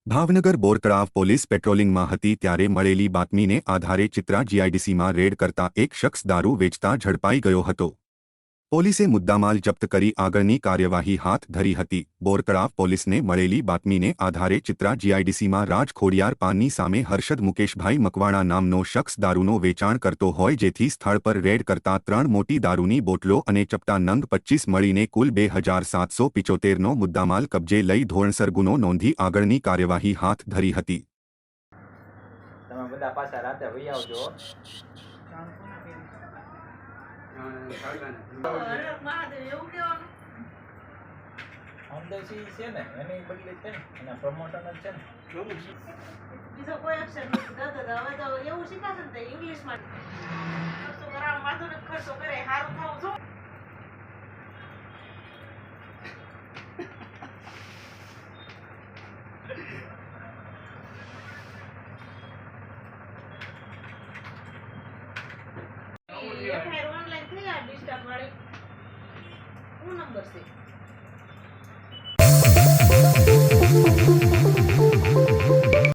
Bhavnagar Bortalav police પેટ્રોલિંગમાં હતી ત્યારે મળેલી બાતમીને આધારે ચિત્રા જીઆઈડીસીમાં રેડ કરતા એક શખ્સ દારૂ વેચતા ઝડપાઈ ગયો હતો। પોલીસે મુદ્દામાલ જપ્ત કરી આગળની કાર્યવાહી હાથ ધરી હતી। બોરતળાવ પોલીસને મળેલી બાતમીને આધારે ચિત્રા જીઆઈડીસીમાં રાજ ખોડિયાર પાનની સામે હર્ષદ મુકેશભાઈ મકવાણા નામનો શખ્સ દારૂનો વેચાણ કરતો હોય, જેથી સ્થળ પર રેડ કરતા 3 મોટી દારૂની બોટલો અને ચપટા નંગ 25 મળીને કુલ 2775નો મુદ્દામાલ કબજે લઈ ધોરણસર ગુનો નોંધી આગળની કાર્યવાહી હાથ ધરી હતી। તમે બધા પાછા રાતે વહી આવજો। અંદેશી છે ને એની બદલે છે ને એના પ્રમોશન જ છે ને બીજો કોઈ અક્ષર નથી દાદા હવે તો એવું શીખાશે ને ઇંગ્લિશ માં ખર્ચો કરાવવાનો વાંધો નથી, ખર્ચો કરે સારું થવું જો ઓનલાઈન થઈ આ ડિસ્ટર્બ વાળી શું નંબર છે?